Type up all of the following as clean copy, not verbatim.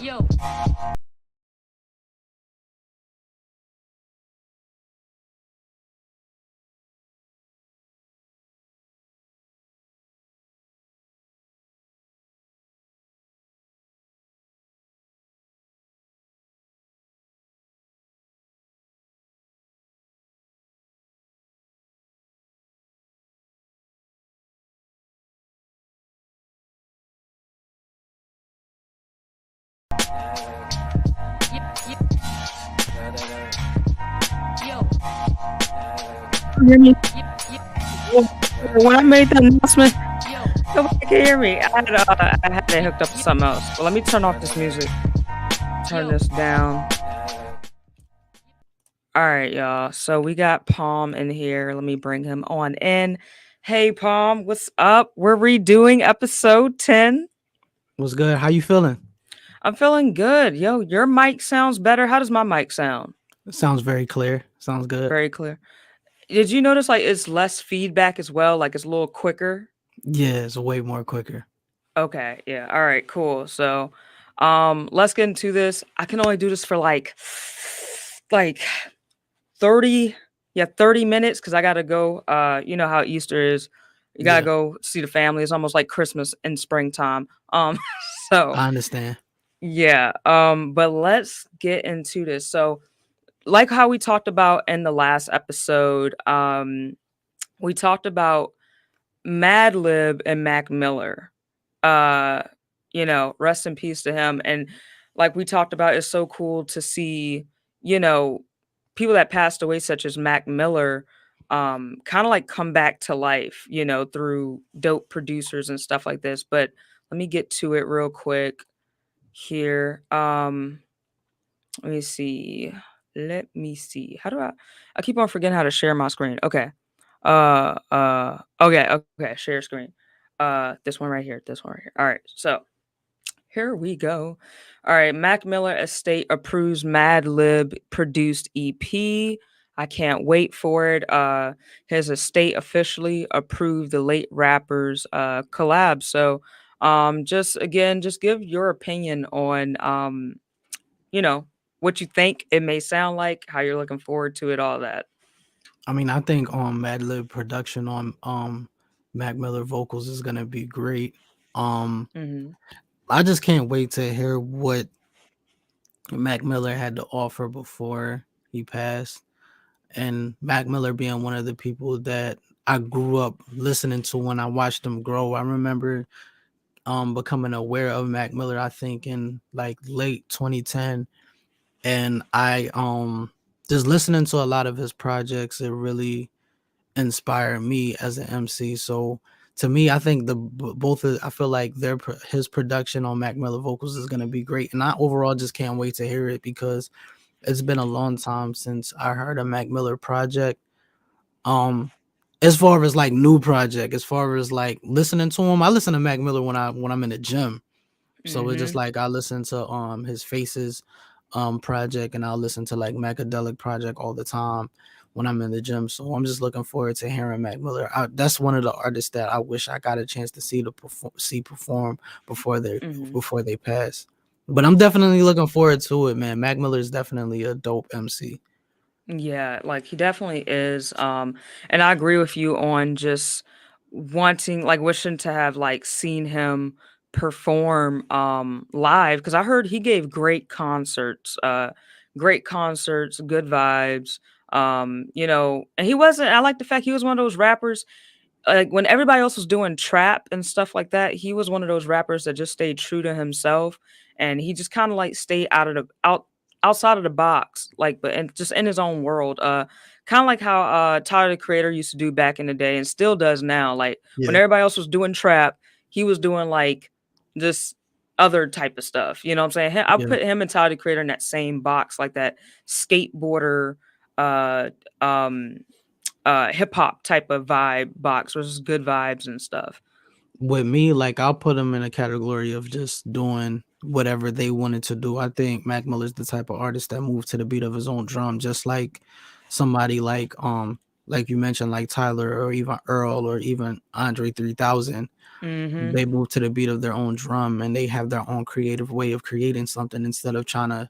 Yo. Hear me? When I made the announcement, nobody can hear me. I had it hooked up to something else. Well, let me turn off this music. Turn this down. All right, y'all. So we got Palm in here. Let me bring him on in. Hey, Palm, what's up? We're redoing episode 10. What's good? How you feeling? I'm feeling good. Yo, your mic sounds better. How does my mic sound? It sounds very clear. Sounds good. Very clear. Did you notice like it's less feedback as well? Like it's a little quicker? Yeah, it's way more quicker. Okay, yeah. All right, cool. So, let's get into this. I can only do this for like 30, yeah, 30 minutes because I gotta go. You know how Easter is. You gotta Yeah, go see the family. It's almost like Christmas in springtime. So I understand. yeah. But let's get into this. So, like how we talked about in the last episode, we talked about Madlib and Mac Miller. Uh, rest in peace to him. And like we talked about, it's so cool to see, you know, people that passed away, such as Mac Miller, kind of like come back to life, through dope producers and stuff like this. But let me get to it real quick here. Let me see. Let me see. How do I keep on forgetting how to share my screen. Okay. Okay, share screen. This one right here. This one right here. All right. So here we go. All right. Mac Miller Estate approves Madlib produced EP. I can't wait for it. His estate officially approved the late rapper's collab. So just give your opinion on you know, what you think it may sound like, how you're looking forward to it, all that. I mean, I think Madlib production on Mac Miller vocals is gonna be great. Um, Mhm. I just can't wait to hear what Mac Miller had to offer before he passed. And Mac Miller being one of the people that I grew up listening to when I watched him grow. I remember becoming aware of Mac Miller, I think in like late 2010. And I just listening to a lot of his projects, it really inspired me as an MC. So to me, I think I feel like his production on Mac Miller vocals is gonna be great, and I overall just can't wait to hear it because it's been a long time since I heard a Mac Miller project. Um, as far as like new project, as far as like listening to him, I listen to Mac Miller when I'm in the gym. So it's just Mhm. like I listen to his Faces project, and I'll listen to like Macadelic project all the time when I'm in the gym. So I'm just looking forward to hearing Mac Miller. That's one of the artists that I wish I got a chance to see perform before they Mhm. before they pass. But I'm definitely looking forward to it, man. Mac Miller is definitely a dope MC. Yeah, like he definitely is. And I agree with you on just wishing to have like seen him perform live because I heard he gave great concerts, good vibes. And he wasn't I like the fact he was one of those rappers like when everybody else was doing trap and stuff like that, he was one of those rappers that just stayed true to himself and he just kind of like stayed outside of the box, like but and just in his own world. Kind of like how Tyler the Creator used to do back in the day and still does now. Like when Yeah, everybody else was doing trap, he was doing like just other type of stuff. You know what I'm saying? I yeah, put him and Tyler the Creator in that same box, like that skateboarder uh um hip hop type of vibe box, which is good vibes and stuff. with me, like I'll put them in a category of just doing whatever they wanted to do. I think Mac Miller's the type of artist that moved to the beat of his own drum, just like somebody like you mentioned, like Tyler or even Earl or even Andre 3000. Mhm. They move to the beat of their own drum and they have their own creative way of creating something instead of trying to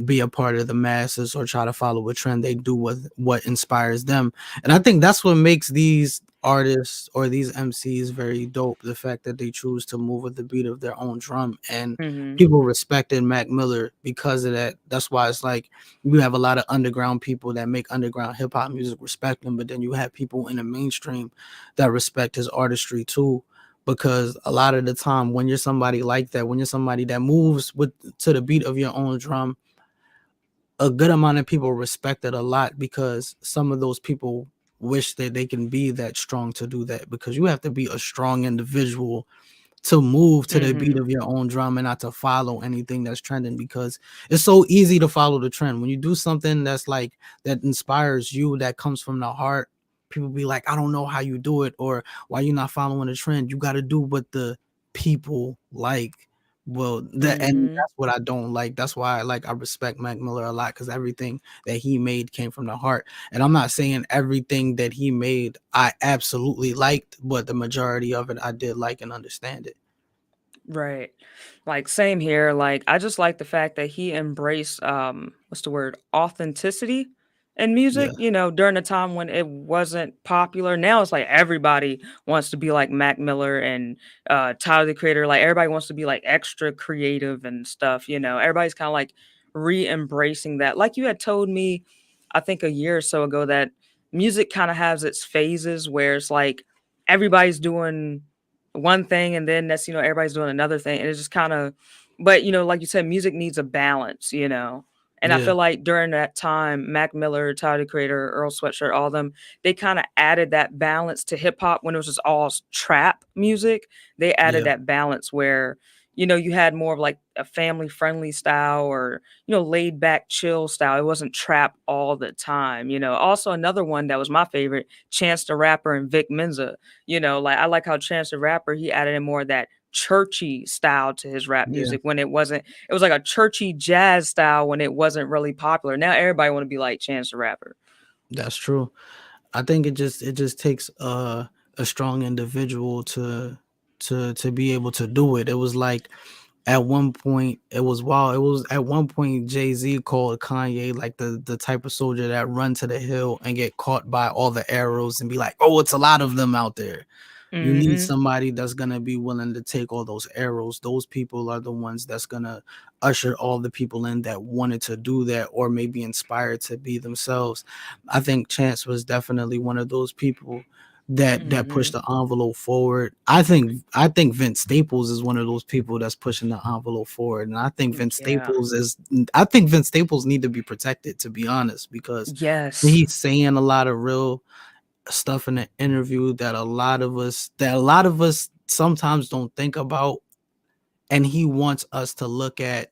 be a part of the masses or try to follow a trend. They do what inspires them, and I think that's what makes these artists or these MCs very dope. The fact that they choose to move with the beat of their own drum, and Mhm. people respected Mac Miller because of that. That's why it's like you have a lot of underground people that make underground hip hop music respect him, but then you have people in the mainstream that respect his artistry too. because a lot of the time when you're somebody like that, when you're somebody that moves with to the beat of your own drum, a good amount of people respect it a lot, because some of those people wish that they can be that strong to do that, because you have to be a strong individual to move to the beat Mhm. of your own drum and not to follow anything that's trending, because it's so easy to follow the trend. When you do something that's like that inspires you, that comes from the heart, people be like, I don't know how you do it, or why you not following the trend. You got to do what the people like. Well, that, and Mhm. that's what I don't like. That's why I respect Mac Miller a lot, because everything that he made came from the heart. And I'm not saying everything that he made I absolutely liked, but the majority of it I did like and understand it. Right. Like same here. Like I just like the fact that he embraced what's the word? Authenticity in Yeah, music, during a time when it wasn't popular. Now it's like everybody wants to be like Mac Miller and Tyler the Creator. Like everybody wants to be like extra creative and stuff. Everybody's kind of like re-embracing that. Like you had told me, I think a year or so ago, that music kind of has its phases where it's like everybody's doing one thing and then everybody's doing another thing, and it's just kind of, but like you said, music needs a balance. And I yeah, feel like during that time, Mac Miller, Tyler the Creator, Earl Sweatshirt, all of them, they kind of added that balance to hip hop. When it was just all trap music, they added yeah, that balance where you had more of like a family friendly style, or laid back chill style. It wasn't trap all the time. Also another one that was my favorite, Chance the Rapper and Vic Mensa. Like I like how Chance the Rapper, he added in more of that churchy style to his rap yeah. music when it was like a churchy jazz style when it wasn't really popular. Now everybody want to be like Chance the Rapper. That's true. I think it just takes a strong individual to be able to do it. It was like at one point it was wild. It was at one point Jay-Z called Kanye like the type of soldier that run to the hill and get caught by all the arrows and be like, "Oh, it's a lot of them out there." You need Mhm. somebody that's gonna be willing to take all those arrows. Those people are the ones that's gonna usher all the people in that wanted to do that or maybe inspired to be themselves. I think Chance was definitely one of those people that pushed Mhm. the envelope forward. I think Vince Staples is one of those people that's pushing the envelope forward. And Yeah. I think Vince Staples need to be protected, to be honest, because Yes. he's saying a lot of real stuff in the interview that a lot of us sometimes don't think about, and he wants us to look at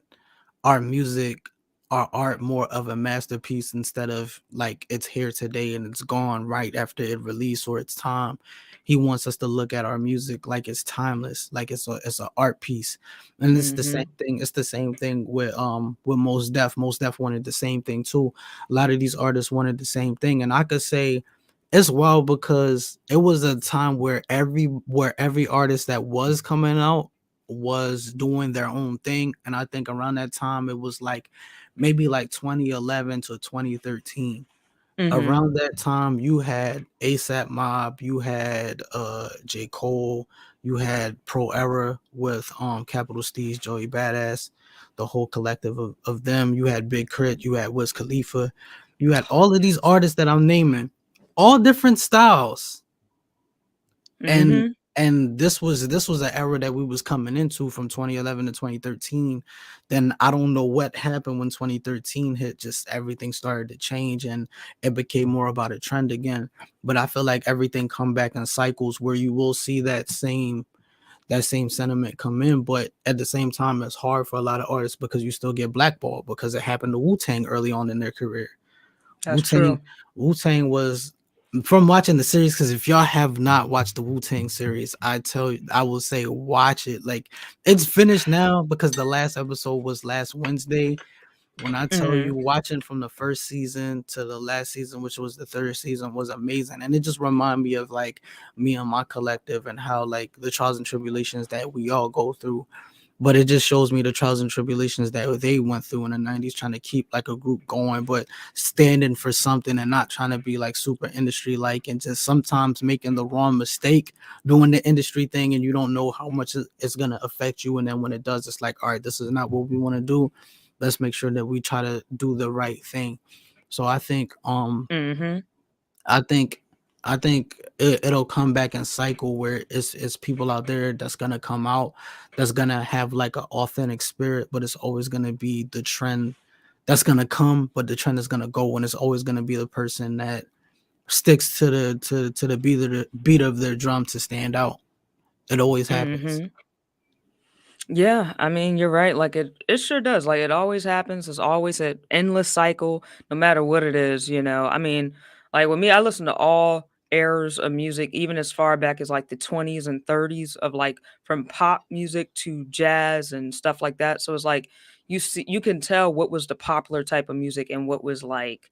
our music, our art, more of a masterpiece instead of like it's here today and it's gone right after it released or it's time. He wants us to look at our music like it's timeless, like it's a art piece. And it's the same Mhm. thing. It's the same thing with Most Def. Most Def wanted the same thing too. A lot of these artists wanted the same thing. And I could say it's wild because it was a time where every artist that was coming out was doing their own thing. And I think around that time it was like maybe like 2011 to 2013. Mhm. Around that time you had ASAP Mob, you had J. Cole, you had Pro Era with Capital Steez, Joey Badass, the whole collective of them. You had Big Crit, you had Wiz Khalifa, you had all of these artists that I'm naming, all different styles. and Mhm. and this was an era that we was coming into from 2011 to 2013. Then I don't know what happened when 2013 hit, just everything started to change and it became more about a trend again. But I feel like everything come back in cycles where you will see that same sentiment come in, but at the same time it's hard for a lot of artists because you still get blackballed, because it happened to Wu-Tang early on in their career. Wu That's Tang, true. Wu Tang was, from watching the series. Because if y'all have not watched the Wu Tang series, I will say watch it. Like, it's finished now because the last episode was last Wednesday. When I tell you, Mhm. watching from the first season to the last season, which was the third season, was amazing, and it just reminded me of like me and my collective and how like the trials and tribulations that we all go through, but it just shows me the trials and tribulations that they went through in the 90s, trying to keep like a group going, but standing for something and not trying to be like super industry like, and just sometimes making the wrong mistake doing the industry thing, and you don't know how much it's going to affect you. And then when it does, it's like, all right, this is not what we want to do. Let's make sure that we try to do the right thing. So I think Mhm. I think I think it'll come back in cycle where it's people out there that's gonna come out that's gonna have like an authentic spirit, but it's always gonna be the trend that's gonna come, but the trend is gonna go, and it's always gonna be the person that sticks to the beat of their drum to stand out. It always happens. Mhm. Yeah, I mean, you're right. Like it sure does. Like it always happens. It's always an endless cycle, no matter what it is, you know. I mean, like with me, I listen to all eras of music, even as far back as like the 20s and 30s of like from pop music to jazz and stuff like that. So it's like you can tell what was the popular type of music and what was like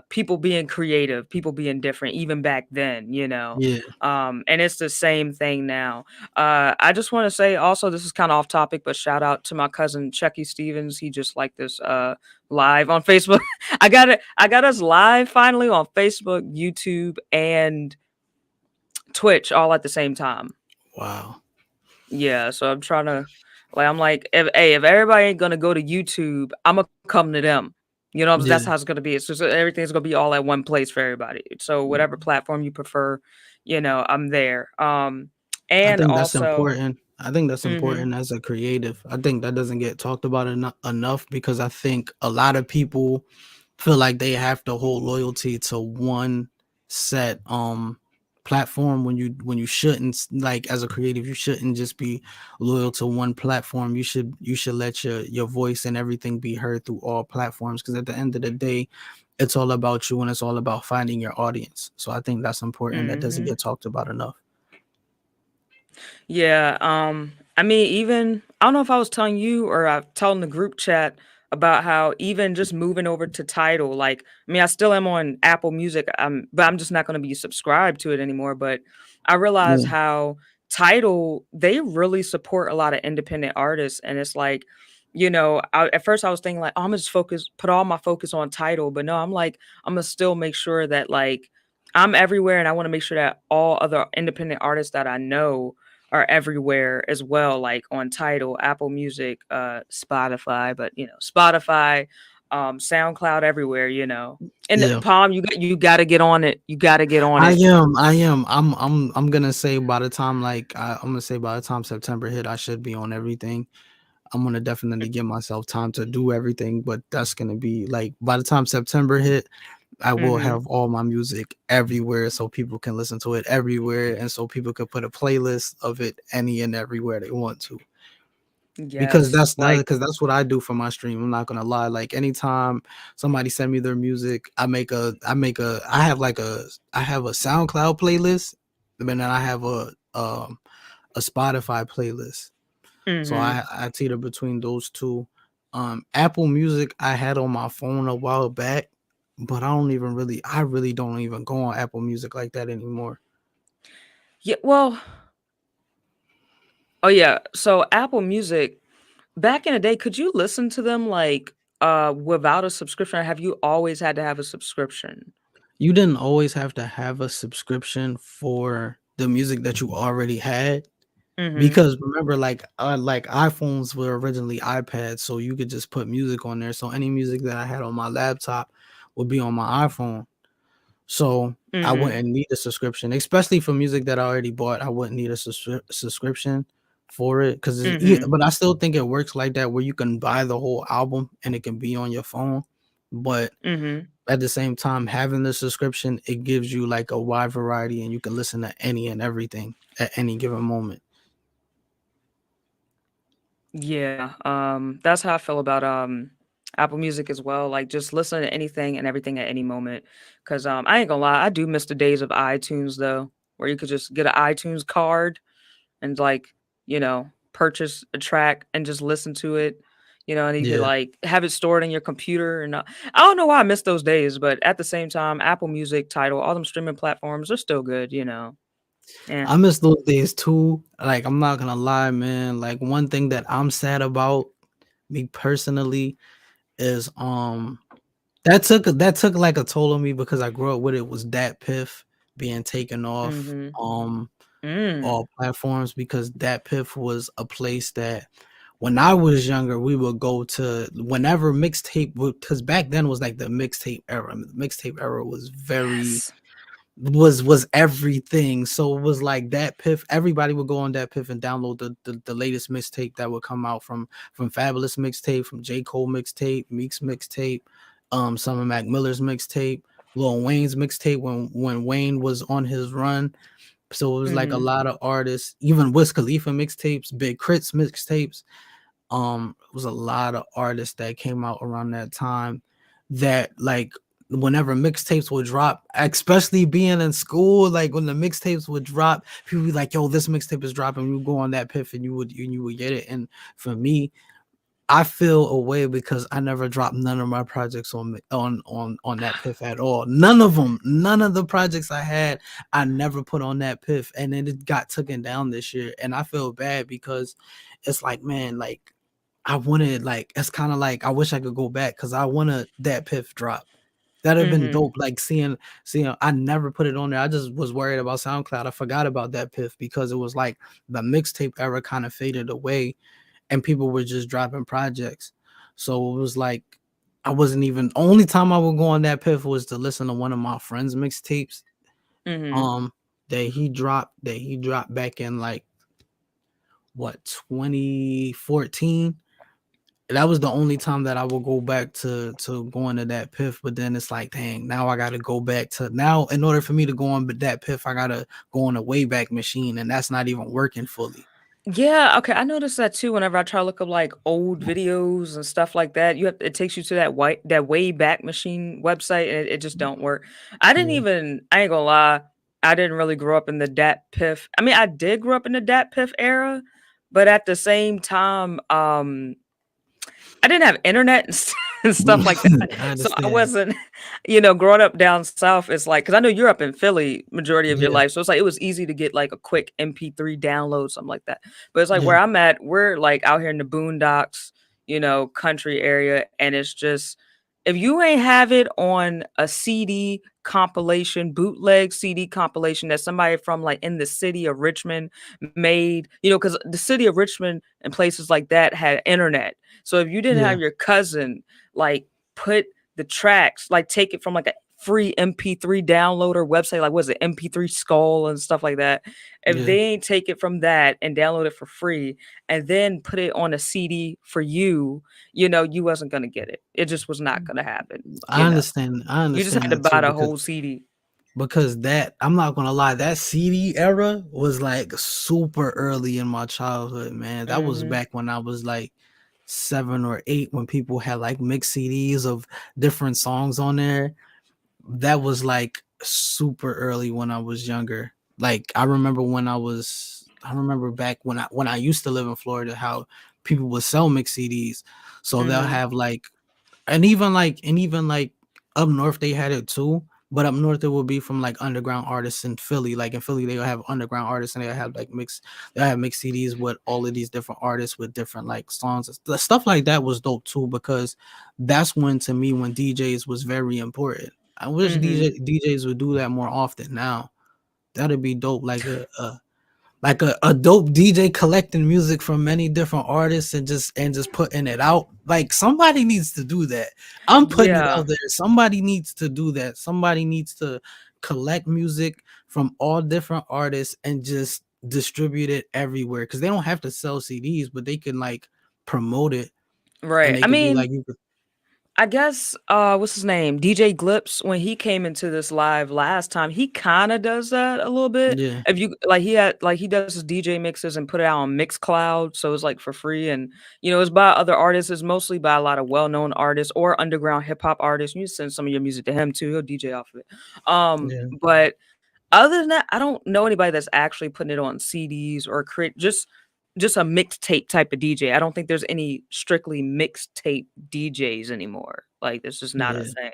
people being creative, people being different even back then, you know. Yeah, And it's the same thing now. I just want to say also, this is kind of off topic, but shout out to my cousin Chucky Stevens. He just liked this live on Facebook. I got us live finally on Facebook, YouTube, and Twitch all at the same time. wow. Yeah, so I'm trying to like I'm like, if hey, if everybody ain't gonna go to YouTube, I'ma come to them. You know, that's Yeah, how it's gonna be. It's just everything's gonna be all at one place for everybody. So whatever platform you prefer, you know, I'm there. I And think that's also, important. I think that's mhm, important as a creative. I think that doesn't get talked about enough because I think a lot of people feel like they have to hold loyalty to one set platform when you shouldn't. Like as a creative, you shouldn't just be loyal to one platform. You should let your voice and everything be heard through all platforms, because at the end of the day, it's all about you and it's all about finding your audience. So I think that's important. That doesn't mhm. get talked about enough. Yeah, I mean, even I don't know if I was telling you or I telling the group chat about how even just moving over to Tidal, like, I mean, I still am on Apple Music, but I'm just not going to be subscribed to it anymore. But I realize Yeah. how Tidal they really support a lot of independent artists, and it's like, you know, at first I was thinking like, oh, I'm gonna just put all my focus on Tidal, but no, I'm like, I'm gonna still make sure that like I'm everywhere, and I want to make sure that all other independent artists that I know are everywhere as well, like on Tidal, Apple Music, Spotify, but you know, Spotify, SoundCloud, everywhere, you know. And Yeah. Palm, you gotta get on it. You gotta get on I it. am. I am. I'm gonna say by the time I'm gonna say by the time September hit, I should be on everything. I'm gonna definitely give myself time to do everything, but that's gonna be like by the time September hit, I will Mm-hmm. have all my music everywhere so people can listen to it everywhere, and so people can put a playlist of it any and everywhere they want to. Because Yes. Like, that's what I do for my stream. I'm not gonna lie. Like anytime somebody send me their music, I have a SoundCloud playlist, and then I have a Spotify playlist. So mm-hmm. I teeter between those two. Apple Music I had on my phone a while back, but I really don't even go on Apple Music like that anymore. Yeah, well, oh yeah. So Apple Music, back in the day, could you listen to them like without a subscription, or have you always had to have a subscription? You didn't always have to have a subscription for the music that you already had. Mm-hmm. Because remember, like iPhones were originally iPads, so you could just put music on there. So any music that I had on my laptop would be on my iPhone. So I Mm-hmm. wouldn't need a subscription, especially for music that I already bought. I wouldn't need a subscription for it because, Mm-hmm. but I still think it works like that where you can buy the whole album and it can be on your phone. But Mm-hmm. at the same time, having the subscription, it gives you like a wide variety and you can listen to any and everything at any given moment. Yeah, that's how I feel about Apple Music as well. Like just listen to anything and everything at any moment. Cause I ain't gonna lie, I do miss the days of iTunes though, where you could just get an iTunes card and like, you know, purchase a track and just listen to it. You know, and you could Yeah. like have it stored in your computer. And I don't know why I miss those days, but at the same time, Apple Music, Tidal, all them streaming platforms are still good. You know, yeah. I miss those days too. Like I'm not gonna lie, man. Like one thing that I'm sad about, me personally, is that took like a toll on me because I grew up with it, was Dat Piff being taken off Mm-hmm. Mm. all platforms, because Dat Piff was a place that when I was younger we would go to whenever mixtape, because back then was like the mixtape era. The mixtape era was very Yes. was everything. So it was like that piff. Everybody would go on that piff and download the latest mixtape that would come out from Fabulous mixtape, from J. Cole mixtape, Meek's mixtape, some of Mac Miller's mixtape, Lil Wayne's mixtape when Wayne was on his run. So it was like a Mhm. lot of artists, even Wiz Khalifa mixtapes, Big Crit's mixtapes. It was a lot of artists that came out around that time that like whenever mixtapes would drop, especially being in school, like when the mixtapes would drop, people would be like, yo, this mixtape is dropping. You go on that piff and you would get it. And for me, I feel a way because I never dropped none of my projects on that piff at all. None of them, none of the projects I had, I never put on that piff, and then it got taken down this year, and I feel bad because it's like, man, like I wanted, like it's kind of like I wish I could go back because I wanted that piff drop. That'd have been Mhm. dope. Like seeing, I never put it on there. I just was worried about SoundCloud. I forgot about that piff because it was like the mixtape era kind of faded away and people were just dropping projects. So it was like I wasn't even only time I would go on that piff was to listen to one of my friends' mixtapes. Mhm. Um that he dropped back in like what 2014. That was the only time that I would go back to going to that piff. But then it's like, dang, now I gotta go back to now in order for me to go on but that piff, I gotta go on a Wayback Machine, and that's not even working fully. Yeah, okay, I noticed that too whenever I try to look up, like, old videos and stuff like that. It takes you to that way back machine website, and it just don't work. Yeah, I ain't gonna lie, I didn't really grow up in the Dat Piff. I mean, I did grow up in the Dat Piff era, but at the same time, I didn't have internet and and stuff like that, I so I understand. wasn't growing up down south, it's like, because I know you're up in Philly majority of your Yeah, life, so it's like it was easy to get, like, a quick MP3 download, something like that, but it's like yeah, where I'm at, we're, like, out here in the boondocks, country area, and it's just if you ain't have it on a CD compilation, bootleg CD compilation that somebody from, like, in the city of Richmond made, because the city of Richmond and places like that had internet. So if you didn't yeah, have your cousin like put the tracks, like take it from like a free MP3 downloader website, like was it MP3 Skull and stuff like that. If yeah. they ain't take it from that and download it for free and then put it on a CD for you, you wasn't gonna get it. It just was not gonna happen. I understand. I You just had understand to that too buy the because whole CD. that I'm not gonna lie, that CD era was like super early in my childhood, man. That was Mhm. back when I was like 7 or 8 when people had like mixed CDs of different songs on there. That was like super early when I was younger. Like I remember back when I used to live in Florida how people would sell mixed CDs. So they'll Mhm. have like and even like up north they had it too, but up north it would be from like underground artists in Philly. Like in Philly they'll have underground artists and they'll have mixed CDs with all of these different artists with different like songs. The stuff like that was dope too because that's when to me when DJs was very important. I wish Mhm. DJs would do that more often now. That'd be dope. Like a dope DJ collecting music from many different artists and just putting it out. Like somebody needs to do that. I'm putting it Yeah. out there. Somebody needs to do that. Somebody needs to collect music from all different artists and just distribute it everywhere because they don't have to sell CDs, but they can like promote it and Right. they I could be mean, like you could I guess what's his name? DJ Glips when he came into this live last time, he kind of does that a little bit. yeah, If you like he does his DJ mixes and put it out on Mixcloud, so it's like for free and it's by other artists, it's mostly by a lot of well-known artists or underground hip hop artists. You send some of your music to him too, he'll DJ off of it. yeah. But other than that, I don't know anybody that's actually putting it on CDs or create just a mixtape type of DJ. I don't think there's any strictly mixtape DJs anymore. Like, this is not a Yeah. thing.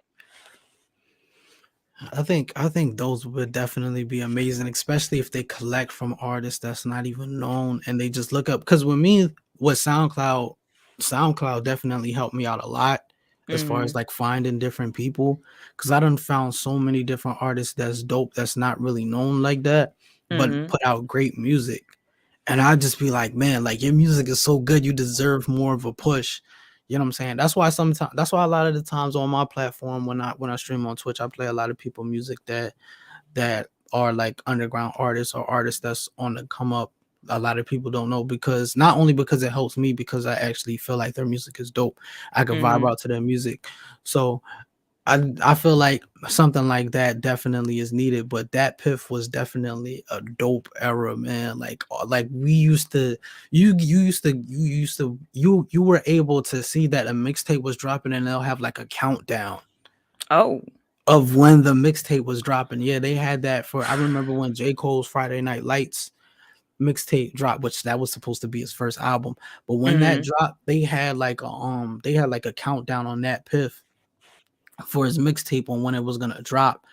I think those would definitely be amazing, especially if they collect from artists that's not even known and they just look up. Because with me, with SoundCloud definitely helped me out a lot as far as Mhm. like finding different people. Because I done found so many different artists that's dope that's not really known like that, but Mhm. put out great music. And I just be like, man, like your music is so good, you deserve more of a push. You know what I'm saying? That's why a lot of the times on my platform when I stream on Twitch, I play a lot of people music that that are like underground artists or artists that's on the come up. A lot of people don't know, because not only because it helps me, because I actually feel like their music is dope. I can vibe Mhm. out to their music. So I feel like something like that definitely is needed, but that Piff was definitely a dope era, man. Like we used to, you were able to see that a mixtape was dropping, and they'll have like a countdown Oh. of when the mixtape was dropping. Yeah, they had that for, I remember when J. Cole's Friday Night Lights mixtape dropped, which that was supposed to be his first album. But when that Mhm. dropped, they had like a countdown on that Piff for his mixtape on when it was gonna drop,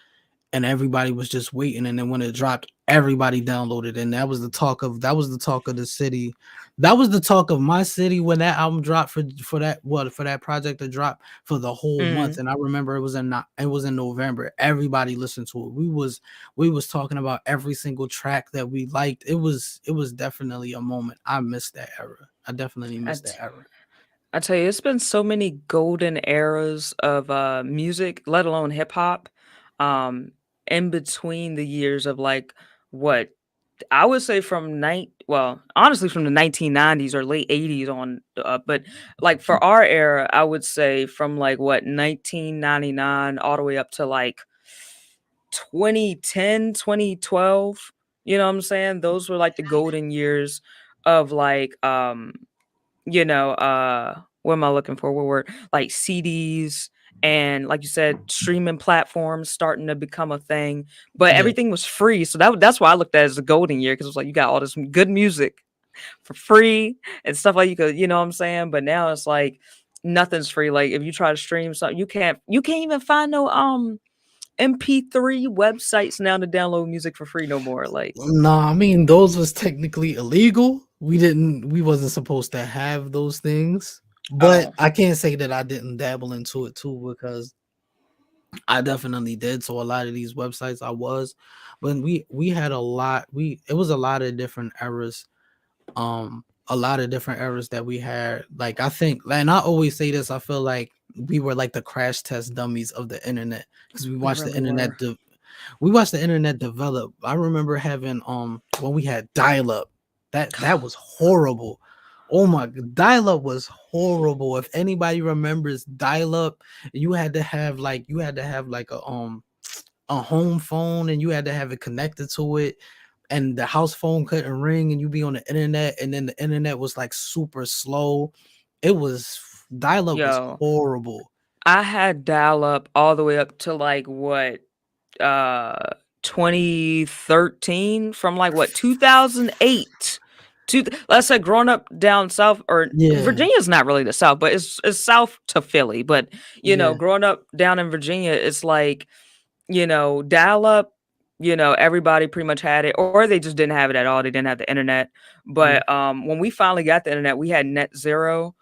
and everybody was just waiting. And then when it dropped, everybody downloaded, and that was the talk of the city. That was the talk of my city when that album dropped, for that project to drop for the whole month. Mhm. And I remember it was in November. Everybody listened to it. We was talking about every single track that we liked. It was definitely a moment. I missed that era. I definitely I missed t- that era. I tell you, it's been so many golden eras of music, let alone hip hop, um, in between the years of like what I would say from well, honestly, from the 1990s or late 80s on, but like for our era, I would say from like what 1999 all the way up to like 2010, 2012. You know what I'm saying? Those were like the golden years of like what am I looking for? What word? Like CDs and like you said, streaming platforms starting to become a thing. But Yeah. everything was free. So that's why I looked at it as a golden year because it was like you got all this good music for free and stuff like you could, you know what I'm saying? But now it's like nothing's free. Like if you try to stream something, you can't even find no MP3 websites now to download music for free no more. Like, No, I mean those was technically illegal. We wasn't supposed to have those things. But oh, I can't say that I didn't dabble into it too, because I definitely did. So a lot of these websites I was, but we had a lot. We It was a lot of different eras. A lot of different eras that we had. Like I think, and I always say this, I feel like we were like the crash test dummies of the internet, because we really were. we watched the internet develop. I remember having when we had dial up. That was horrible. Oh my dial up was horrible. If anybody remembers dial up, you had to have like a home phone, and you had to have it connected to it, and the house phone couldn't ring, and you be on the internet, and then the internet was like super slow. It was Dial up was Yo, horrible. I had dial up all the way up to like what uh 2013 from like what 2008 to let's say growing up down south or Yeah, Virginia's not really the south but it's south to Philly but yeah, growing up down in Virginia it's like dial up, everybody pretty much had it, or they just didn't have it at all. They didn't have the internet. yeah, But when we finally got the internet, we had net zero,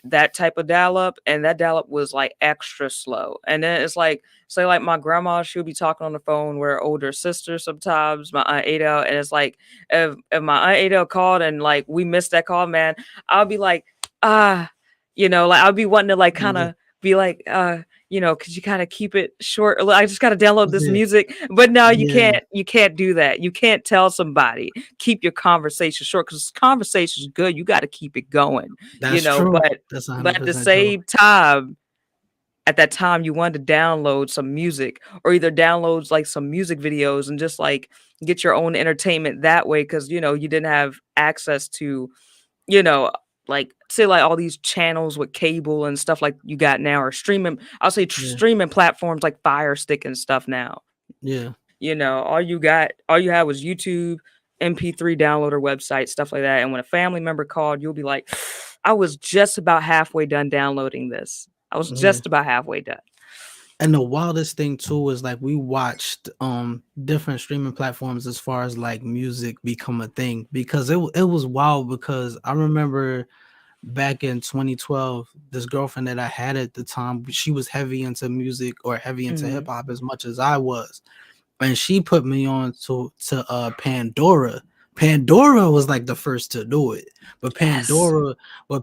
that type of dial up, and that dial up was like extra slow. And then it's like, say, like my grandma, she'll be talking on the phone with her older sister sometimes, my Aunt Ada, and it's like, if my Aunt Ada called and like we missed that call, man, I'll be like, ah, like I'll be wanting to like kind yeah, of be like, could you kind of keep it short? I just got to download this yeah, music. But no, you yeah. can't. You can't do that. You can't tell somebody keep your conversation short because conversation is good. You got to keep it going. That's true. That's But at the 100% true. same time, at that time, you wanted to download some music or either download like some music videos and just like get your own entertainment that way because you didn't have access to you know, like say like all these channels with cable and stuff like you got now or streaming. I'll say Yeah, streaming platforms like Fire Stick and stuff now. yeah, All you had was YouTube, MP3 downloader website, stuff like that. And when a family member called, you'll be like, I was just about halfway done downloading this. I was yeah. just about halfway done. And the wildest thing too is like we watched different streaming platforms as far as like music become a thing, because it was wild. Because I remember back in 2012, this girlfriend that I had at the time, she was heavy into music, or heavy into hip Hmm. hop as much as I was, and she put me on to Pandora. Pandora was like the first to do it, but Yes.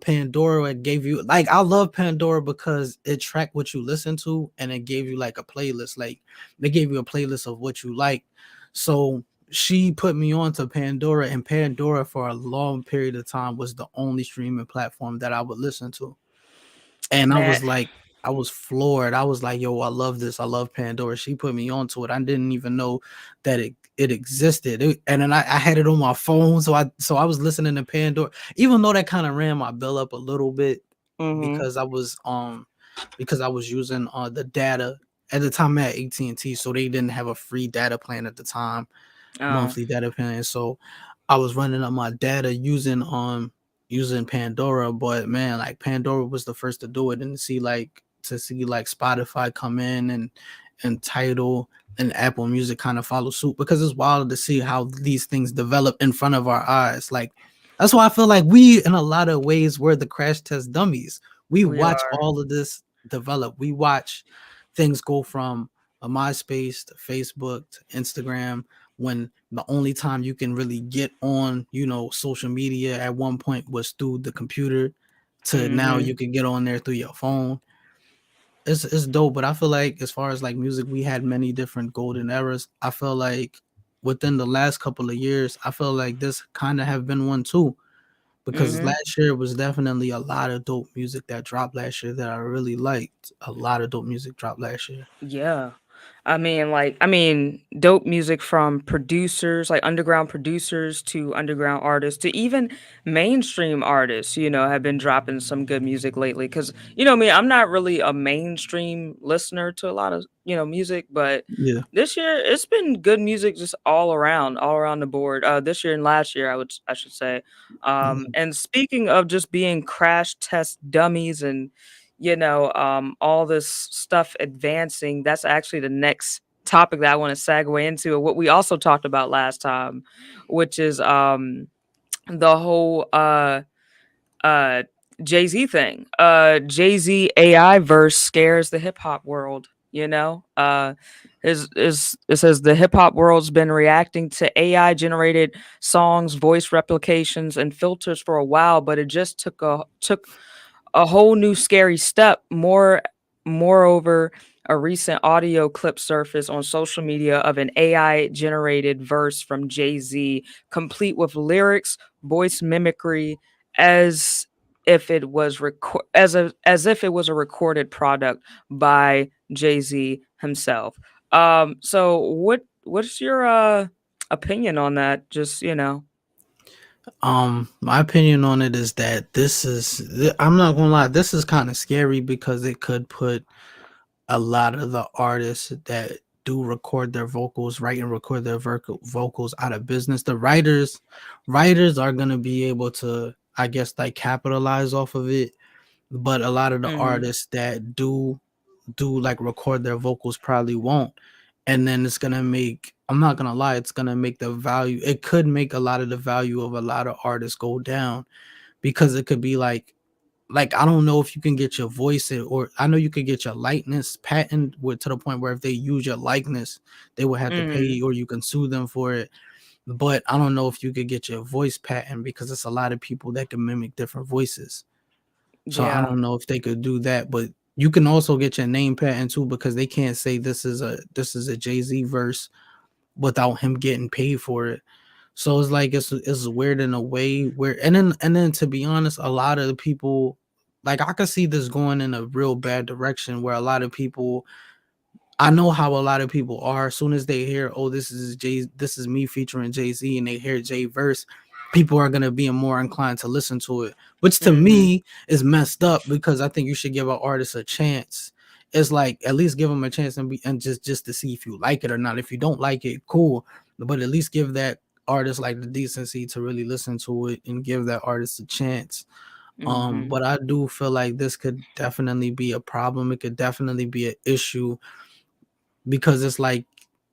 Pandora gave you like I love Pandora because it tracked what you listen to and it gave you like a playlist. Like they gave you a playlist of what you like. So she put me on to Pandora, and Pandora for a long period of time was the only streaming platform that I would listen to. And I Man. was like, I was floored. I was like, yo, I love this. I love Pandora. She put me onto it. I didn't even know that it existed. And then I had it on my phone. So I was listening to Pandora, even though that kind of ran my bill up a little bit Mm-hmm. because I was using the data at the time at AT&T, so they didn't have a free data plan at the time, Oh. monthly data plan. So I was running up my data using Pandora, but man, like Pandora was the first to do it, and to see like Spotify come in and Tidal and Apple Music kind of follow suit, because it's wild to see how these things develop in front of our eyes. Like that's why I feel like we, in a lot of ways, we're the crash test dummies. We We watch are. all of this develop. We watch things go from a MySpace to Facebook to Instagram, when the only time you can really get on, social media at one point was through the computer, to now Mm-hmm. you can get on there through your phone. It's dope, but I feel like as far as like music, we had many different golden eras. I feel like within the last couple of years, I feel like this kind of have been one too, because Mm-hmm. last year was definitely a lot of dope music that dropped last year that I really liked. A lot of dope music dropped last year. Yeah. I mean, dope music from producers, like underground producers to underground artists to even mainstream artists, have been dropping some good music lately. Cause me, I'm not really a mainstream listener to a lot of, music, but Yeah. this year it's been good music just all around the board. This year and last year, I should say. Mhm. And speaking of just being crash test dummies and all this stuff advancing, that's actually the next topic that I want to segue into, what we also talked about last time, which is the whole uh Jay-Z thing. Jay-Z AI verse scares the hip hop world, is it says the hip hop world's been reacting to AI generated songs, voice replications, and filters for a while, but it just took a whole new scary step. Moreover, a recent audio clip surfaced on social media of an AI generated verse from Jay-Z, complete with lyrics, voice mimicry, as as if it was a recorded product by Jay-Z himself. So what's your opinion on that? Just, My opinion on it is that I'm not gonna lie, this is kind of scary because it could put a lot of the artists that do record their vocals, write and record their vocals out of business. The writers are gonna be able to, I guess, like capitalize off of it, but a lot of the mhm. artists that do like record their vocals probably won't. And then it's gonna make, I'm not gonna lie, it's gonna make the value, it could make a lot of the value of a lot of artists go down, because it could be like I don't know if you can get your voice or I know you could get your likeness patent with, to the point where if they use your likeness, they will have to pay Mhm. you or you can sue them for it. But I don't know if you could get your voice patent, because it's a lot of people that can mimic different voices. So I Yeah. don't know if they could do that, but you can also get your name patent too, because they can't say this is a Jay-Z verse without him getting paid for it. So it's like it's weird in a way where, and then to be honest, a lot of the people, like I could see this going in a real bad direction where a lot of people, I know how a lot of people are. As soon as they hear, "Oh, this is me featuring Jay Z," and they hear Jay verse, people are gonna be more inclined to listen to it. Which to Mhm. me is messed up, because I think you should give an artist a chance. It's like at least give them a chance and just to see if you like it or not. If you don't like it, cool, but at least give that artist like the decency to really listen to it and give that artist a chance. Mhm. But I do feel like this could definitely be a problem. It could definitely be an issue, because it's like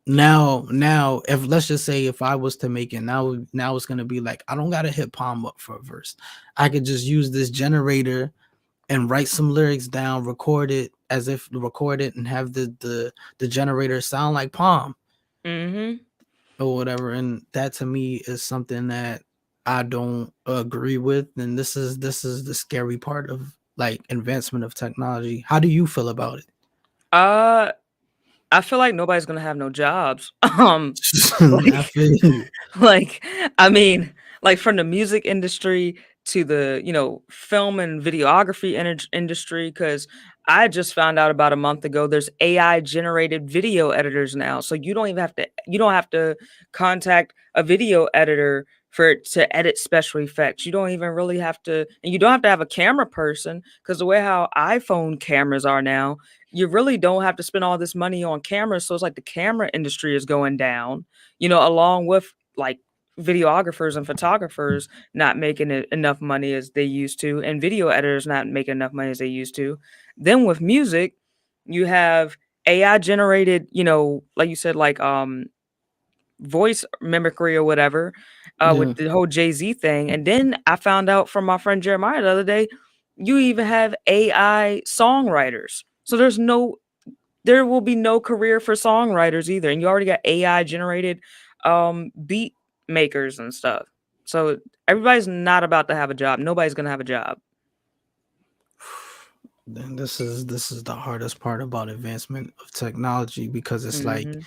now if let's just say if I was to make it now it's gonna be like I don't gotta hit palm up for a verse. I could just use this generator and write some lyrics down, record it and have the generator sound like palm. Mhm. or whatever, and that to me is something that I don't agree with, and this is the scary part of like advancement of technology. How do you feel about it? Uh, I feel like nobody's gonna have no jobs. I Like feel you. like, I mean, like from the music industry to the, film and videography industry, because I just found out about a month ago there's AI generated video editors now. So you don't have to contact a video editor for it to edit special effects. You don't even really have to, and you don't have to have a camera person, because the way how iPhone cameras are now, you really don't have to spend all this money on cameras. So it's like the camera industry is going down, along with like videographers and photographers not making enough money as they used to, and video editors not making enough money as they used to. Then with music, you have AI generated, like you said, like voice mimicry or whatever, Yeah. with the whole Jay-Z thing. And then I found out from my friend Jeremiah the other day, you even have AI songwriters. So there will be no career for songwriters either, and you already got AI generated beat makers and stuff. So everybody's not about to have a job. Nobody's gonna have a job. Then this is the hardest part about advancement of technology because it's like Mhm.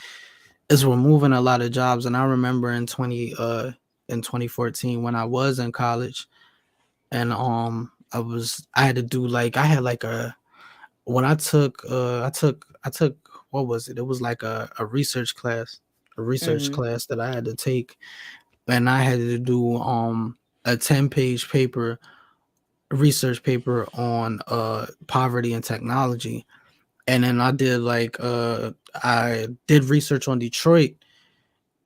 it's removing a lot of jobs. And I remember in 2014 when I was in college, and I had to do like I had like a when I took what was it? It was like a research Mhm. class that I had to take, and I had to do a 10-page paper, a research paper on poverty and technology. And then I did research on Detroit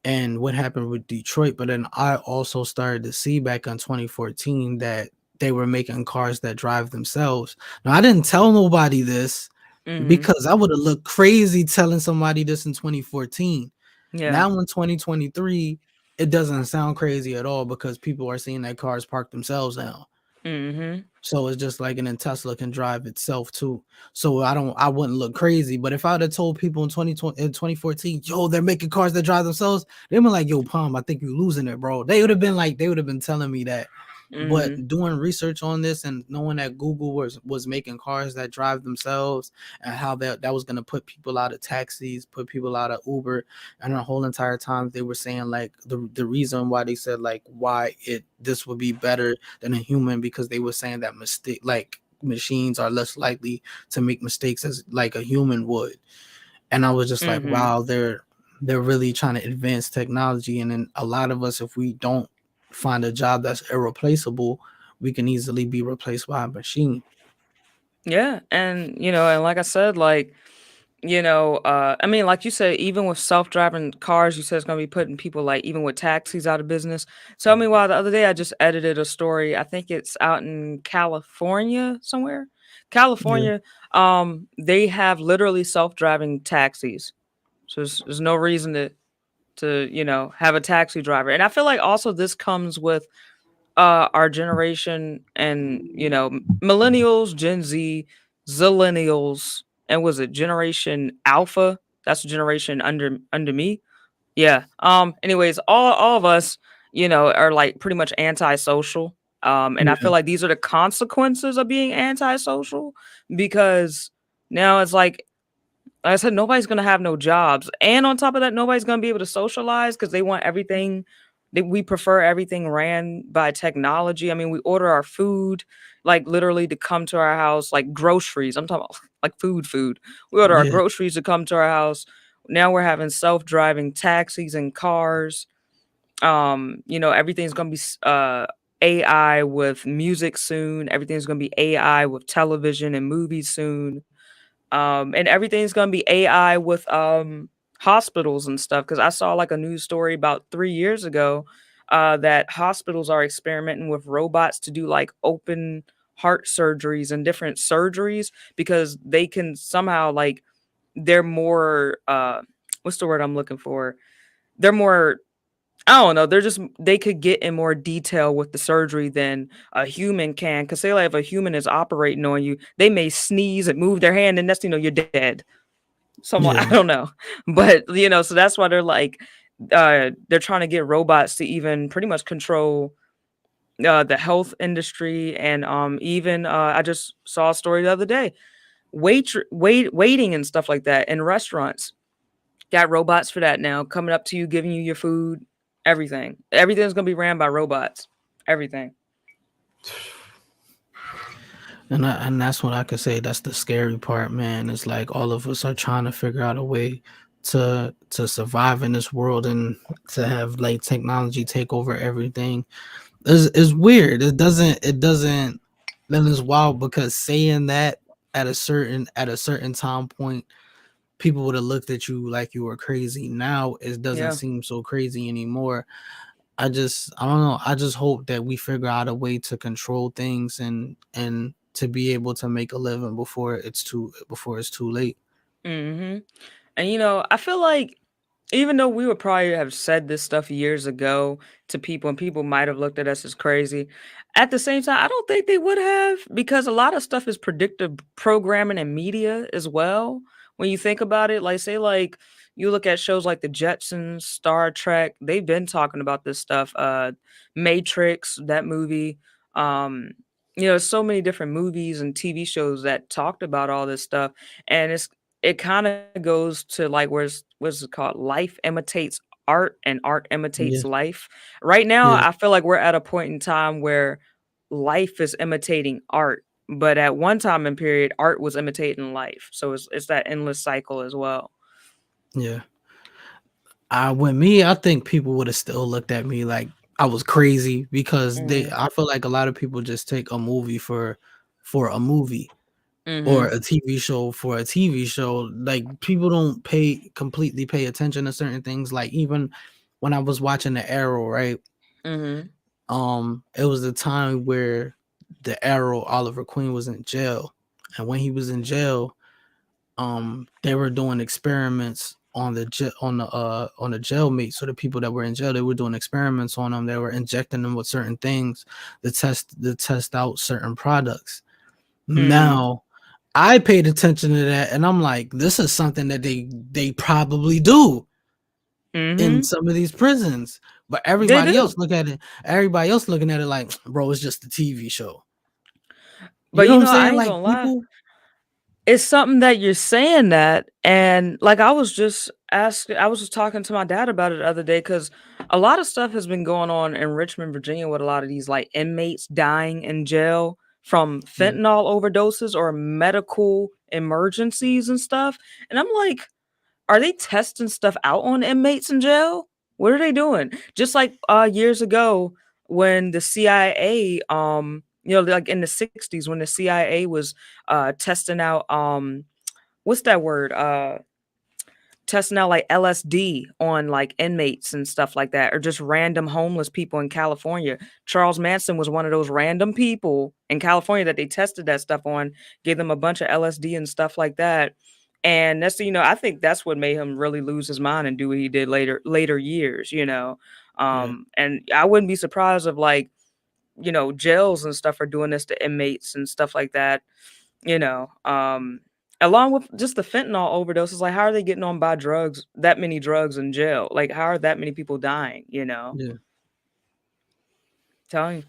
and what happened with Detroit, but then I also started to see back in 2014 that they were making cars that drive themselves. Now I didn't tell nobody this Mhm. because I would have looked crazy telling somebody this in 2014. Yeah. Now in 2023, it doesn't sound crazy at all because people are seeing that cars park themselves now. Mhm. So it's just like, and then Tesla can drive itself too. So I wouldn't look crazy. But if I'd have told people in 2020, in 2014, yo, they're making cars that drive themselves, they'd be like, yo, Palm, I think you're losing it, bro. They would have been telling me that. But Mhm. doing research on this and knowing that Google was making cars that drive themselves, and how that was gonna put people out of taxis, put people out of Uber, and the whole entire time they were saying like the reason why they said like why it this would be better than a human, because they were saying that mistake like machines are less likely to make mistakes as like a human would. And I was just like, Mhm. wow, they're really trying to advance technology. And then a lot of us, if we don't find a job that's irreplaceable, we can easily be replaced by a machine. Yeah, and and like I said, like I mean, like you said, even with self-driving cars, you said it's gonna be putting people like even with taxis out of business. Tell me why the other day I just edited a story. I think it's out in California somewhere. Yeah. California, they have literally self-driving taxis. So there's no reason to have a taxi driver. And I feel like also this comes with our generation and millennials, Gen Z, zillennials, and was it Generation Alpha? That's the generation under me. Yeah. Anyways, all of us, are like pretty much antisocial. And I Yeah. feel like these are the consequences of being antisocial, because now it's like I said, nobody's gonna have no jobs, and on top of that, nobody's gonna be able to socialize because they want everything. We prefer everything ran by technology. I mean, we order our food like literally to come to our house, like groceries. I'm talking about like food. We order our Yeah. groceries to come to our house. Now we're having self-driving taxis and cars. Everything's gonna be AI with music soon. Everything's gonna be AI with television and movies soon. And everything's gonna be AI with hospitals and stuff. Because I saw like a news story about 3 years ago that hospitals are experimenting with robots to do like open heart surgeries and different surgeries, because they can somehow like they're more what's the word I'm looking for? They're more, I don't know. They could get in more detail with the surgery than a human can. Cause say like if a human is operating on you, they may sneeze and move their hand, and next thing you know, you're dead. So I'm like, I Yeah. don't know, but so that's why they're like they're trying to get robots to even pretty much control the health industry, and even I just saw a story the other day, waiting and stuff like that in restaurants. Got robots for that now, coming up to you, giving you your food, everything. Everything's gonna be ran by robots. Everything. And that's what I could say. That's the scary part, man. It's like all of us are trying to figure out a way to survive in this world and to have like technology take over everything. Is weird. It doesn't then it's wild because saying that at a certain time point, people would have looked at you like you were crazy. Now it doesn't Yeah. seem so crazy anymore. I don't know. I just hope that we figure out a way to control things and to be able to make a living before it's too late. Hmm. And I feel like even though we would probably have said this stuff years ago to people and people might have looked at us as crazy, at the same time, I don't think they would have, because a lot of stuff is predictive programming and media as well. When you think about it, like say like you look at shows like the Jetsons, Star Trek, they've been talking about this stuff. Matrix, that movie. Um, so many different movies and TV shows that talked about all this stuff. And it kind of goes to like what's it called? Life imitates art and art imitates Yeah, life. Right now, yeah, I feel like we're at a point in time where life is imitating art, but at one time and period, art was imitating life. So it's that endless cycle as well. yeah. With me, I think people would have still looked at me like I was crazy because Mhm. I feel like a lot of people just take a movie for a movie or Mhm. a TV show for a TV show. Like people don't completely pay attention to certain things. Like even when I was watching The Arrow, right? Mhm. It was the time where the Arrow Oliver Queen was in jail, and when he was in jail, they were doing experiments on the jailmates. So the people that were in jail, they were doing experiments on them. They were injecting them with certain things to test out certain products. Mhm. Now I paid attention to that, and I'm like, this is something that they probably do in Mhm. some of these prisons. But They everybody else do. look at it. Everybody else looking at it like, bro, it's just a TV show. You But know what I'm I saying? ain't Like gonna lie. people, It's something that you're saying that, and like I was just talking to my dad about it the other day because a lot of stuff has been going on in Richmond, Virginia, with a lot of these like inmates dying in jail from yeah, fentanyl overdoses or medical emergencies and stuff. And I'm like, are they testing stuff out on inmates in jail? What are they doing? Just like years ago when the CIA like in the 60s when the CIA was testing out what's that word? Testing out like LSD on like inmates and stuff like that, or just random homeless people in California. Charles Manson was one of those random people in California that they tested that stuff on, gave them a bunch of LSD and stuff like that. And I think that's what made him really lose his mind and do what he did later years. yeah, And I wouldn't be surprised if like, jails and stuff are doing this to inmates and stuff like that you know, along with just the fentanyl overdoses, like how are they getting on by drugs, that many drugs in jail? Like how are that many people dying? yeah. Telling you.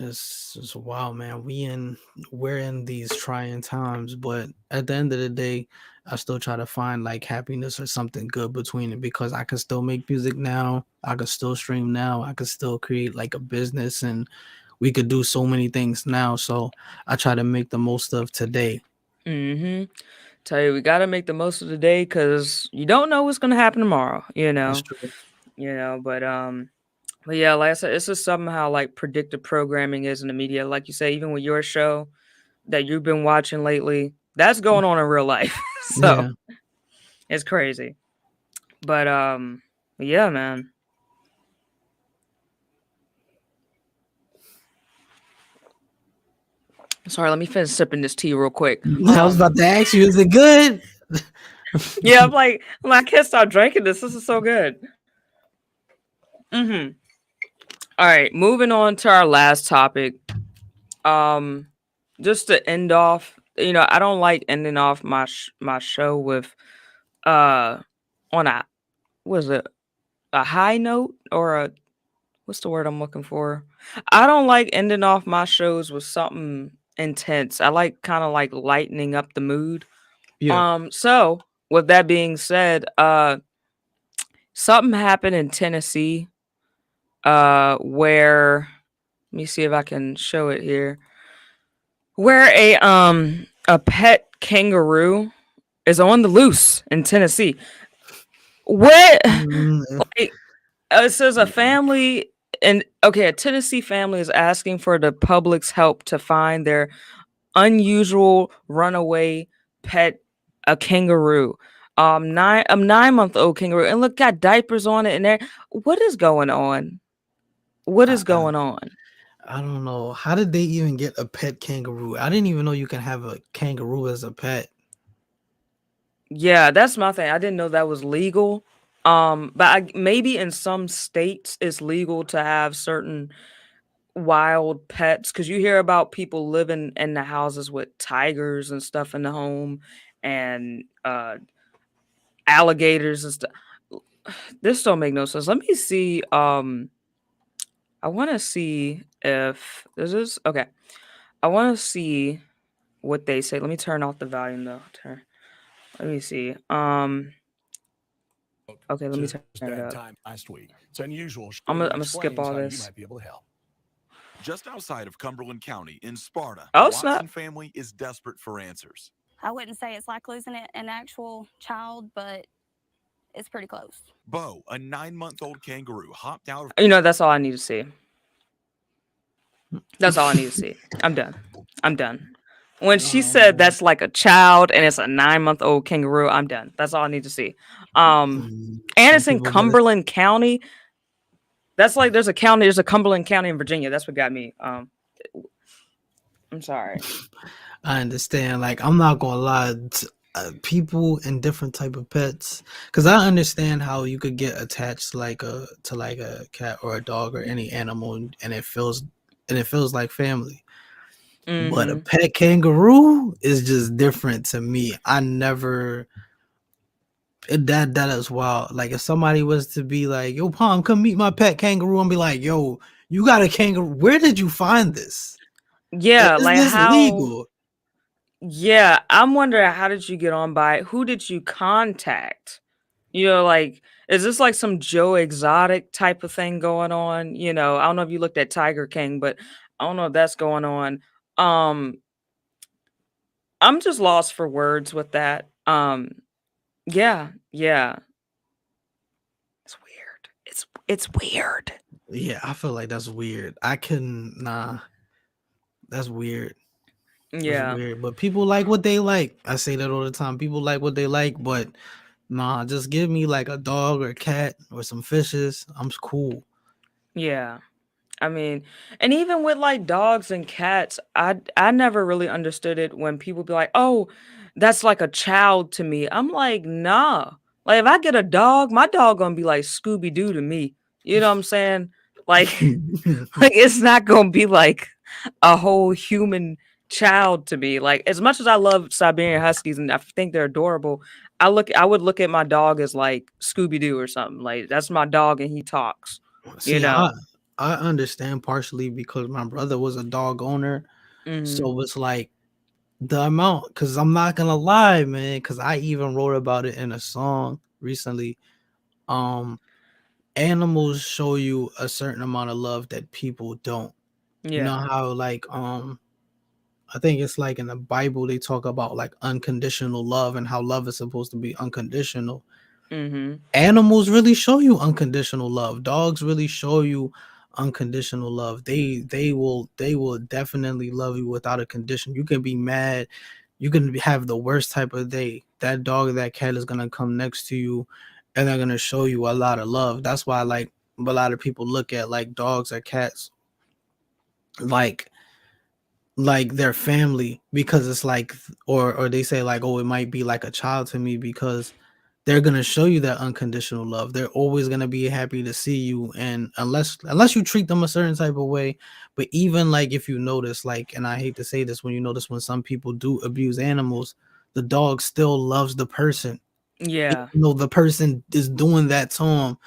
It's wild, man. We're in these trying times, but at the end of the day, I still try to find like happiness or something good between it because I can still make music now. I could still stream now. I could still create like a business, and we could do so many things now. So I try to make the most of today. Mm-hmm. Tell you, we gotta make the most of the day because you don't know what's gonna happen tomorrow, you That's know. true. But yeah, like I said, it's just somehow like predictive programming is in the media. Like you say, even with your show that you've been watching lately, that's going on in real life. So Yeah. it's crazy. But yeah, man. Sorry, let me finish sipping this tea real quick. I was about to ask you, is it good? Yeah, I can't stop drinking this. This is so good. Mm-hmm. All right, moving on to our last topic. Um, just to end off, I don't like ending off my show with uh on a was it a high note or a what's the word I'm looking for? I don't like ending off my shows with something intense. I like kind of like lightening up the mood. Yeah. So with that being said, something happened in Tennessee, where let me see if I can show it here. Where a pet kangaroo is on the loose in Tennessee. What Mm, like it says a family and okay, a Tennessee family is asking for the public's help to find their unusual runaway pet, a kangaroo. 9 month old kangaroo, and look, got diapers on it, and there. What is going on? What I, is I going on? I don't know. How did they even get a pet kangaroo? I didn't even know you can have a kangaroo as a pet. Yeah, that's my thing. I didn't know that was legal. But maybe in some states it's legal to have certain wild pets because you hear about people living in the houses with tigers and stuff in the home and alligators and stuff. This don't make no sense. Let me see. I want to see if this is okay. I want to see what they say. Let me turn off the volume though. Let me see. Okay, let me turn it up. I'm gonna skip all this. Just outside of Cumberland County in Sparta, the Oh Watson snap! family is desperate for answers. I wouldn't say it's like losing an actual child, but it's pretty close. Bo, a 9-month-old kangaroo, hopped out of You know that's all I need to see. That's all I need to see. I'm done. I'm done. When she said Um, that's like a child and it's a 9 month old kangaroo, I'm done. That's all I need to see. And some it's in people get it. Cumberland County. That's like there's a Cumberland County in Virginia. That's what got me. I'm sorry. I understand. Like, I'm not gonna lie. People and different type of pets, because I understand how you could get attached like a cat or a dog or any animal, and it feels like family. But a Mm-hmm. pet kangaroo is just different to me. I never that is wild. Like if somebody was to be like, "Yo, Palm, come meet my pet kangaroo," and be like, "Yo, you got a kangaroo? Where did you find this? Yeah, Is like this how legal?" yeah, I'm wondering how did you get on by it? Who did you contact? Like, is this like some Joe Exotic type of thing going on? I don't know if you looked at Tiger King, but I don't know if that's going on. Um, I'm just lost for words with that. Yeah, yeah. It's weird. It's weird. Yeah, I feel like that's weird. I can nah. That's weird. That's Yeah, weird. But people like what they like. I say that all the time. People like what they like, but nah, just give me like a dog or a cat or some fishes. I'm cool. yeah. I mean, and even with like dogs and cats, I never really understood it when people be like, "Oh, that's like a child to me." I'm like, "Nah." Like if I get a dog, my dog gonna be like Scooby Doo to me. You know what I'm saying? Like, like it's not gonna be like a whole human child to me. Like as much as I love Siberian Huskies and I think they're adorable, I would look at my dog as like Scooby Doo or something. Like that's my dog and he talks. You See, know. I understand partially because my brother was a dog owner, Mhm. so it's like the amount. Because I'm not gonna lie, man. Because I even wrote about it in a song recently. Um, Animals show you a certain amount of love that people don't. You know Yeah. how like I think it's like in the Bible they talk about like unconditional love and how love is supposed to be unconditional. Mhm. Animals really show you unconditional love. Dogs really show you unconditional love. They will definitely love you without a condition. You can be mad, you can have the worst type of day. That dog or that cat is gonna come next to you and they're gonna show you a lot of love. That's why like a lot of people look at like dogs or cats like their family because it's like or they say like, oh, it might be like a child to me because they're gonna show you that unconditional love. They're always gonna be happy to see you, and unless you treat them a certain type of way. But even like if you notice, like, and I hate to say this, when you notice when some people do abuse animals, the dog still loves the person. Yeah. even though the person is doing that to him.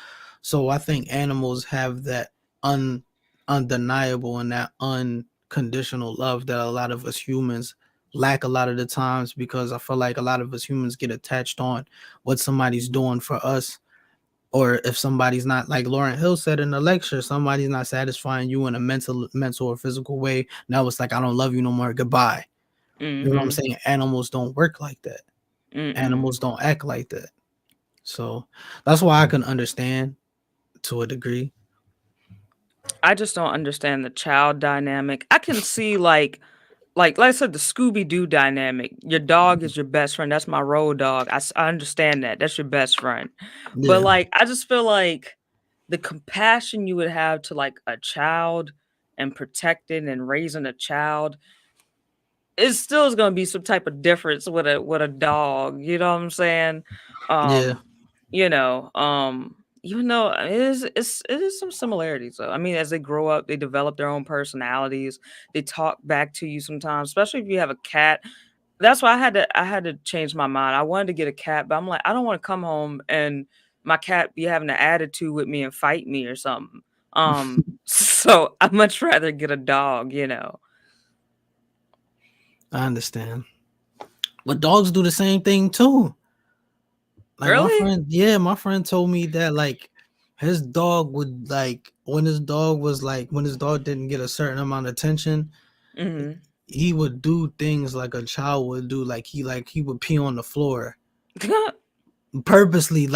So I think animals have that un undeniable and that unconditional love that a lot of us humans lack a lot of the times, because I feel like a lot of us humans get attached on what somebody's doing for us, or if somebody's not, like Lauren Hill said in the lecture, somebody's not satisfying you in a mental or physical way. Now it's like, I don't love you no more. Goodbye. You know what I'm Mhm. saying? Animals don't work like that. Mm-mm. Animals don't act like that. So that's why I can understand to a degree. I just don't understand the child dynamic. I can see like I said, the Scooby Doo dynamic. Your dog is your best friend. That's my road dog. I understand that. That's your best friend. But Yeah. like, I just feel like the compassion you would have to like a child and protecting and raising a child, it still is going to be some type of difference with a dog. You know what I'm saying? Yeah. Um, you know, even though it is some similarities though. I mean, as they grow up, they develop their own personalities. They talk back to you sometimes, especially if you have a cat. That's why I had to change my mind. I wanted to get a cat, but I'm like, I don't want to come home and my cat be having an attitude with me and fight me or something. So I'd much rather get a dog. I understand. But dogs do the same thing too. Like Really? my friend told me that, like, his dog would, like, when his dog didn't get a certain amount of attention, Mhm. he would do things like a child would do. Like he would pee on the floor. Purposely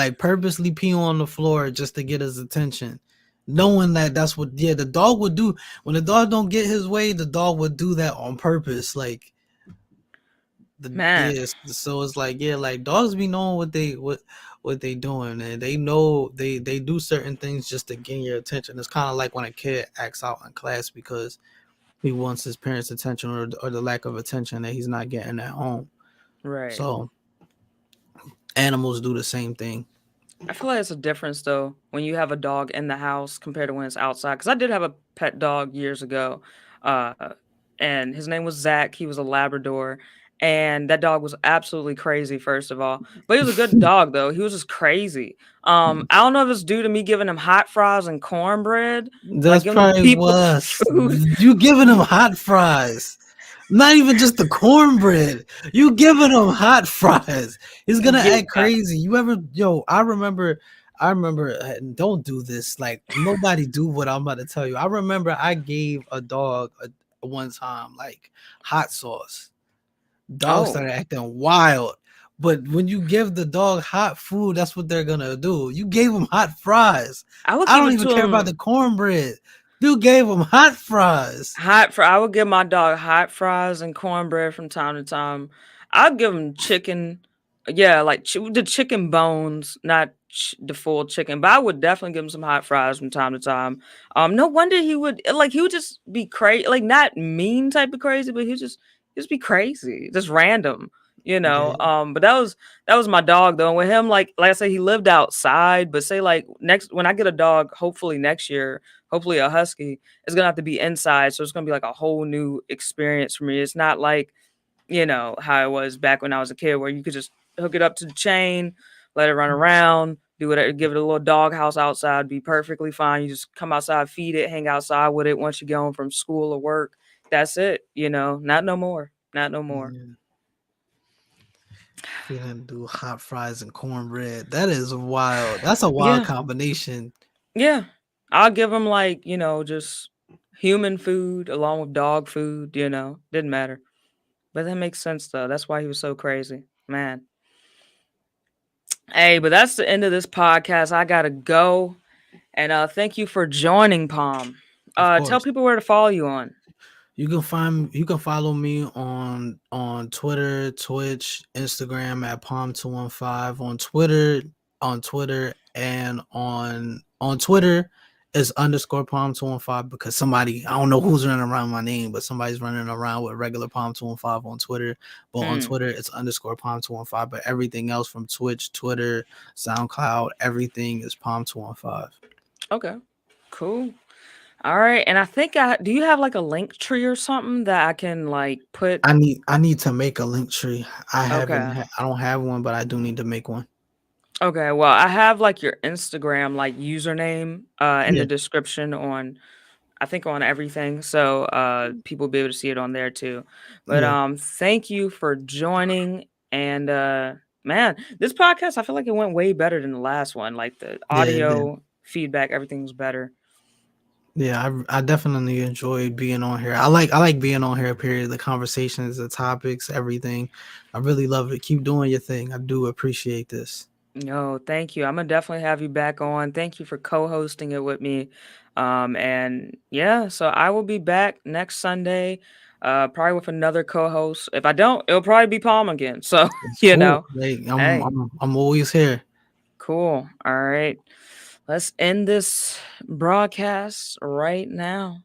pee on the floor just to get his attention. Knowing that that's what, yeah, the dog would do. When the dog don't get his way, the dog would do that on purpose. Like, Man, so it's like, yeah, like, dogs be knowing what they doing, and they know they do certain things just to gain your attention. It's kind of like when a kid acts out in class because he wants his parents' attention, or the lack of attention that he's not getting at home. right. So animals do the same thing. I feel like it's a difference though when you have a dog in the house compared to when it's outside. Because I did have a pet dog years ago, uh, and his name was Zach. He was a Labrador, and that dog was absolutely crazy. First of all, but he was a good dog though. He was just crazy. I don't know if it's due to me giving him hot fries and cornbread, like That's giving probably people was food. you giving him hot fries. Not even just the cornbread. You giving him hot fries. He's gonna act Yeah. crazy. You ever, yo, I remember, don't do this. Like, nobody do what I'm about to tell you. I remember I gave a dog one time, like, hot sauce. Dog Oh, started acting wild. But when you give the dog hot food, that's what they're gonna do. You gave him hot fries. I would I give don't it even to care about him the cornbread. You gave him hot fries. hot fr I would give my dog hot fries and cornbread from time to time. I'd give him chicken, yeah, like the chicken bones, not the full chicken, but I would definitely give him some hot fries from time to time. No wonder he would just be crazy, like not mean type of crazy, but he'd just be crazy, just random, you know. Yeah. But that was my dog though. And with him, like I said, he lived outside. But say like next when I get a dog, hopefully next year, hopefully a husky, it's gonna have to be inside, so it's gonna be like a whole new experience for me. It's not like how it was back when I was a kid, where you could just hook it up to the chain, let it run around, do whatever, give it a little dog house outside, be perfectly fine. You just come outside, feed it, hang outside with it once you get home from school or work. That's it. Not no more. Not no more. Yeah. Feeling do hot fries and cornbread. That is wild. That's a wild Yeah, combination. yeah. I'll give him like just human food along with dog food. Didn't matter. But that makes sense though. That's why he was so crazy. Man. Hey, but that's the end of this podcast. I gotta go. And thank you for joining, Palm. Of Tell course. people where to follow you on. You can follow me on Twitter, Twitch, Instagram at Palm215. On Twitter and on Twitter is underscore Palm215, because somebody, I don't know who's running around my name, but somebody's running around with regular Palm215 on Twitter. But on Mm, Twitter it's underscore Palm215. But everything else from Twitch, Twitter, SoundCloud, everything is Palm215. okay. Cool. All right. And I think do you have like a link tree or something that I can like put? I need to make a link tree. Okay. I don't have one, but I do need to make one. Okay, well, I have like your Instagram like username in Yeah, the description on I think on everything. So people will be able to see it on there too. But yeah, thank you for joining and man, this podcast I feel like it went way better than the last one. Like the yeah, it did. audio feedback, everything's better. Yeah, I definitely enjoyed being on here. I like being on here. Period. The conversations, the topics, everything. I really love it. Keep doing your thing. I do appreciate this. No, thank you. I'm gonna definitely have you back on. Thank you for co-hosting it with me. And yeah, so I will be back next Sunday, probably with another co-host. If I don't, it'll probably be Palm again. So, It's you cool. know, Like I'm hey, I'm I'm always here. cool. All right. Let's end this broadcast right now.